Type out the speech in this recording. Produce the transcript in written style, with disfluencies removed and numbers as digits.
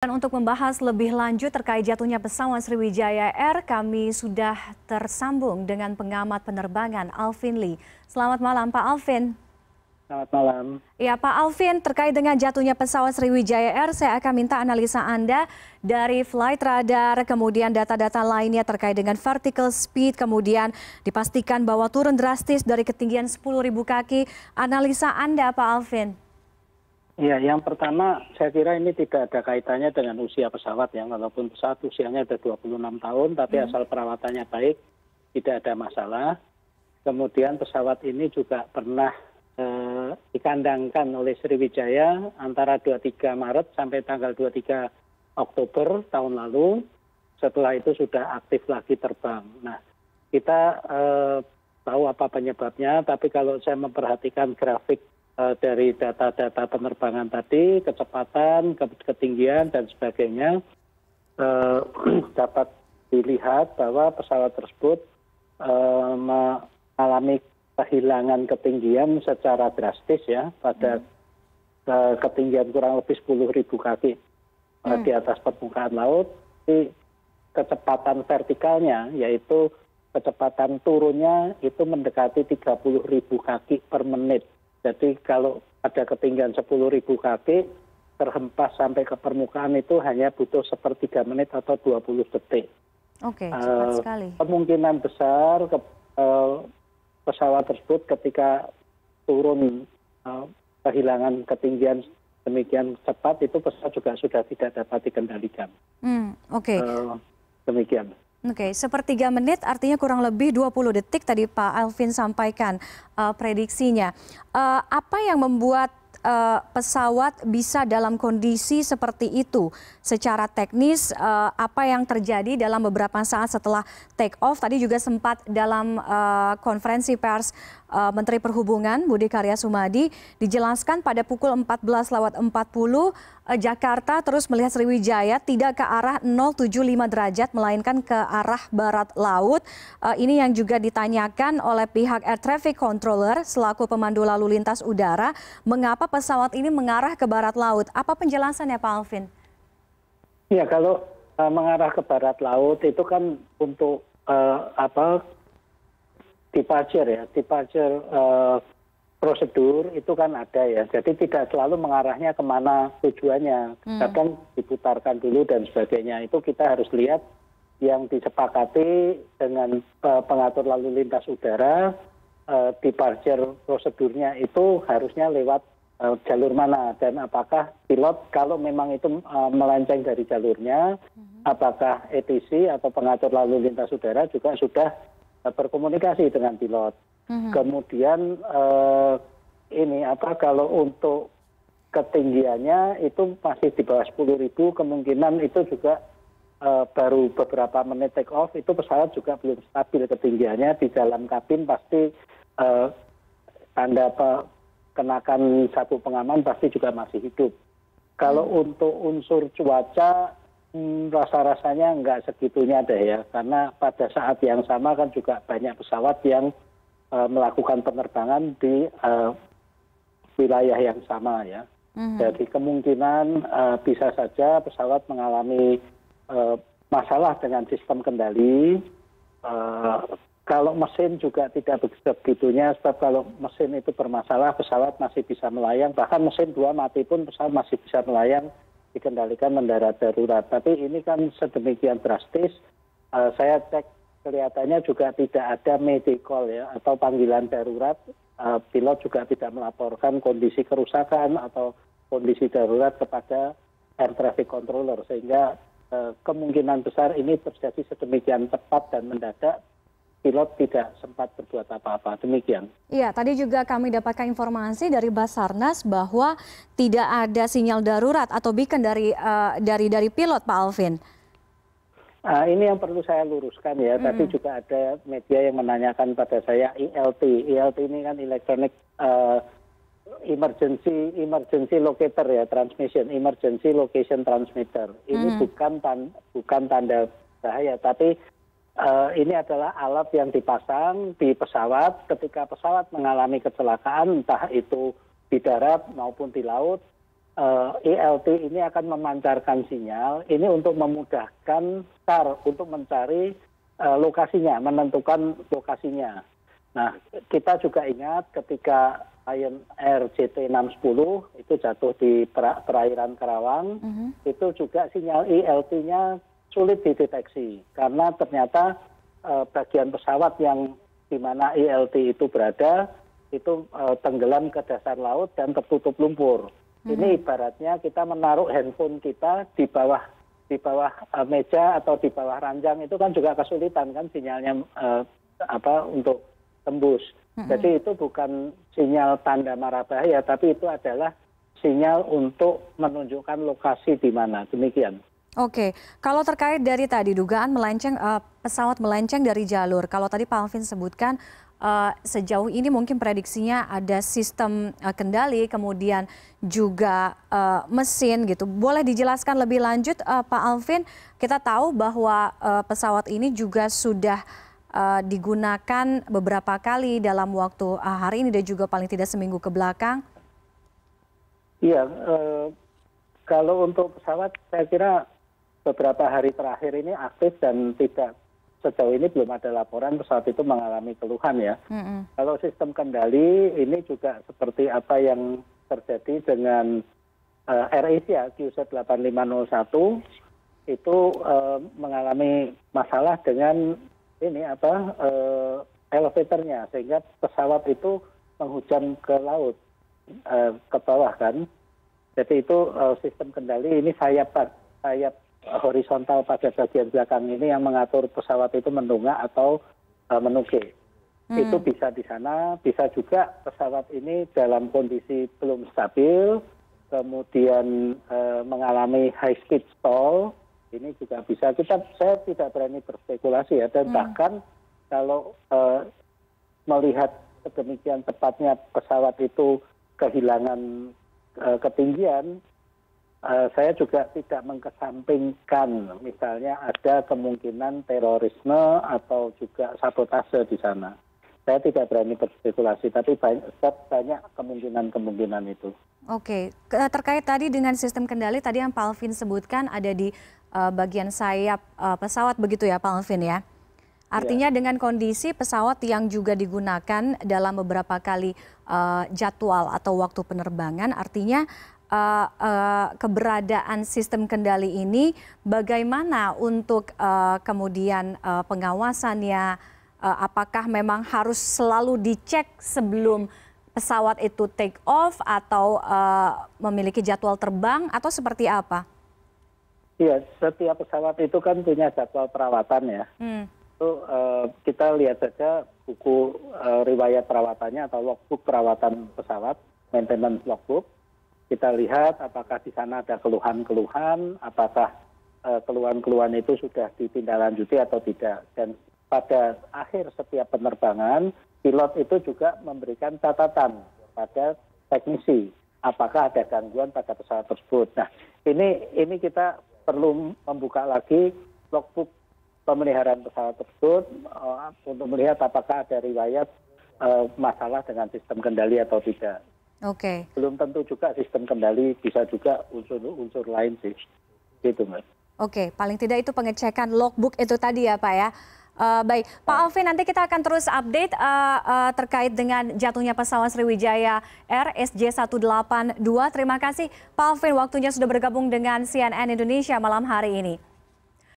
Dan untuk membahas lebih lanjut terkait jatuhnya pesawat Sriwijaya Air, kami sudah tersambung dengan pengamat penerbangan Alvin Lee. Selamat malam Pak Alvin. Selamat malam. Ya Pak Alvin, terkait dengan jatuhnya pesawat Sriwijaya Air, saya akan minta analisa Anda dari flight radar, kemudian data-data lainnya terkait dengan vertical speed, kemudian dipastikan bahwa turun drastis dari ketinggian 10.000 kaki. Analisa Anda Pak Alvin. Ya, yang pertama saya kira ini tidak ada kaitannya dengan usia pesawat ya, walaupun pesawat usianya sudah 26 tahun, tapi asal perawatannya baik, tidak ada masalah. Kemudian pesawat ini juga pernah dikandangkan oleh Sriwijaya antara 23 Maret sampai tanggal 23 Oktober tahun lalu. Setelah itu sudah aktif lagi terbang. Nah, kita tahu apa penyebabnya, tapi kalau saya memperhatikan grafik dari data-data penerbangan tadi, kecepatan, ketinggian, dan sebagainya, dapat dilihat bahwa pesawat tersebut mengalami kehilangan ketinggian secara drastis ya, pada ketinggian kurang lebih 10.000 kaki di atas permukaan laut. Di kecepatan vertikalnya, yaitu kecepatan turunnya itu mendekati 30.000 kaki per menit. Jadi kalau ada ketinggian 10.000 kaki, terhempas sampai ke permukaan itu hanya butuh 1/3 menit atau 20 detik. Oke, cepat sekali. Kemungkinan besar pesawat tersebut ketika turun kehilangan ketinggian demikian cepat, itu pesawat juga sudah tidak dapat dikendalikan. Oke. Demikian. Oke, 1/3 menit artinya kurang lebih 20 detik tadi Pak Alvin sampaikan prediksinya. Apa yang membuat pesawat bisa dalam kondisi seperti itu? Secara teknis, apa yang terjadi dalam beberapa saat setelah take off? Tadi juga sempat dalam konferensi pers Menteri Perhubungan Budi Karya Sumadi dijelaskan pada pukul 14.40 Jakarta terus melihat Sriwijaya tidak ke arah 075 derajat melainkan ke arah barat laut. Ini yang juga ditanyakan oleh pihak Air Traffic Controller selaku pemandu lalu lintas udara, mengapa pesawat ini mengarah ke barat laut? Apa penjelasannya Pak Alvin? Ya, kalau mengarah ke barat laut itu kan untuk departure prosedur itu kan ada ya. Jadi tidak selalu mengarahnya kemana tujuannya. Kadang diputarkan dulu dan sebagainya. Itu kita harus lihat yang disepakati dengan pengatur lalu lintas udara, departure prosedurnya itu harusnya lewat jalur mana, dan apakah pilot kalau memang itu melenceng dari jalurnya, apakah ATC atau pengatur lalu lintas udara juga sudah berkomunikasi dengan pilot. Kemudian kalau untuk ketinggiannya itu masih di bawah 10.000, kemungkinan itu juga baru beberapa menit take off, itu pesawat juga belum stabil ketinggiannya. Di dalam kabin pasti tanda kenakan sabuk pengaman pasti juga masih hidup. Kalau untuk unsur cuaca, rasa-rasanya nggak segitunya deh ya, karena pada saat yang sama kan juga banyak pesawat yang melakukan penerbangan di wilayah yang sama ya. Jadi kemungkinan bisa saja pesawat mengalami masalah dengan sistem kendali. Kalau mesin juga tidak begitunya, sebab kalau mesin itu bermasalah pesawat masih bisa melayang, bahkan mesin 2 mati pun pesawat masih bisa melayang, dikendalikan mendarat darurat. Tapi ini kan sedemikian drastis, saya cek kelihatannya juga tidak ada medical ya, atau panggilan darurat. Pilot juga tidak melaporkan kondisi kerusakan atau kondisi darurat kepada Air Traffic Controller, sehingga kemungkinan besar ini terjadi sedemikian cepat dan mendadak, pilot tidak sempat berbuat apa-apa. Demikian. Iya, tadi juga kami dapatkan informasi dari Basarnas bahwa tidak ada sinyal darurat atau beacon dari pilot, Pak Alvin. Ini yang perlu saya luruskan ya. Tadi juga ada media yang menanyakan pada saya ELT. ELT ini kan Electronic Emergency Locator ya, transmission, Emergency Location Transmitter. Ini bukan tanda bahaya, tapi ini adalah alat yang dipasang di pesawat ketika pesawat mengalami kecelakaan, entah itu di darat maupun di laut. ILT ini akan memancarkan sinyal ini untuk memudahkan SAR untuk mencari lokasinya, menentukan lokasinya. Nah, kita juga ingat ketika Lion Air JT610 itu jatuh di perairan Karawang, itu juga sinyal ILT-nya sulit dideteksi karena ternyata bagian pesawat yang di mana ILT itu berada itu tenggelam ke dasar laut dan tertutup lumpur. Ini ibaratnya kita menaruh handphone kita di bawah meja atau di bawah ranjang itu kan juga kesulitan kan sinyalnya untuk tembus. Jadi itu bukan sinyal tanda mara bahaya, tapi itu adalah sinyal untuk menunjukkan lokasi di mana. Demikian. Oke, kalau terkait dari tadi dugaan pesawat melenceng dari jalur, kalau tadi Pak Alvin sebutkan sejauh ini mungkin prediksinya ada sistem kendali, kemudian juga mesin gitu. Boleh dijelaskan lebih lanjut Pak Alvin? Kita tahu bahwa pesawat ini juga sudah digunakan beberapa kali dalam waktu hari ini dan juga paling tidak seminggu ke belakang. Iya, kalau untuk pesawat saya kira beberapa hari terakhir ini aktif dan tidak, sejauh ini belum ada laporan pesawat itu mengalami keluhan ya. Kalau sistem kendali ini juga seperti apa yang terjadi dengan AirAsia QZ8501 itu mengalami masalah dengan elevatornya sehingga pesawat itu menghujam ke laut, ke bawah kan. Jadi itu sistem kendali ini sayap horizontal pada bagian belakang ini yang mengatur pesawat itu mendongak atau menukik. Itu bisa di sana, bisa juga pesawat ini dalam kondisi belum stabil, kemudian mengalami high speed stall, ini juga bisa. Saya tidak berani berspekulasi ya, dan bahkan kalau melihat sedemikian tepatnya pesawat itu kehilangan ketinggian, saya juga tidak mengkesampingkan misalnya ada kemungkinan terorisme atau juga sabotase di sana. Saya tidak berani berspekulasi, tapi banyak kemungkinan itu. Oke, terkait tadi dengan sistem kendali tadi yang Pak Alvin sebutkan ada di bagian sayap pesawat begitu ya Pak Alvin ya? Artinya dengan kondisi pesawat yang juga digunakan dalam beberapa kali jadwal atau waktu penerbangan, artinya keberadaan sistem kendali ini bagaimana untuk kemudian pengawasannya, apakah memang harus selalu dicek sebelum pesawat itu take off atau memiliki jadwal terbang atau seperti apa? Iya, setiap pesawat itu kan punya jadwal perawatan ya. Itu kita lihat saja buku riwayat perawatannya atau logbook perawatan pesawat, maintenance logbook. Kita lihat apakah di sana ada keluhan-keluhan, apakah keluhan-keluhan itu sudah ditindaklanjuti atau tidak. Dan pada akhir setiap penerbangan, pilot itu juga memberikan catatan pada teknisi, apakah ada gangguan pada pesawat tersebut. Nah, ini kita perlu membuka lagi logbook pemeliharaan pesawat tersebut untuk melihat apakah ada riwayat masalah dengan sistem kendali atau tidak. Oke. Belum tentu juga sistem kendali, bisa juga unsur lain sih. Gitu, Mas. Oke, paling tidak itu pengecekan logbook itu tadi ya Pak ya. Baik, Pak Alvin nanti kita akan terus update terkait dengan jatuhnya pesawat Sriwijaya Air SJ182. Terima kasih Pak Alvin waktunya sudah bergabung dengan CNN Indonesia malam hari ini.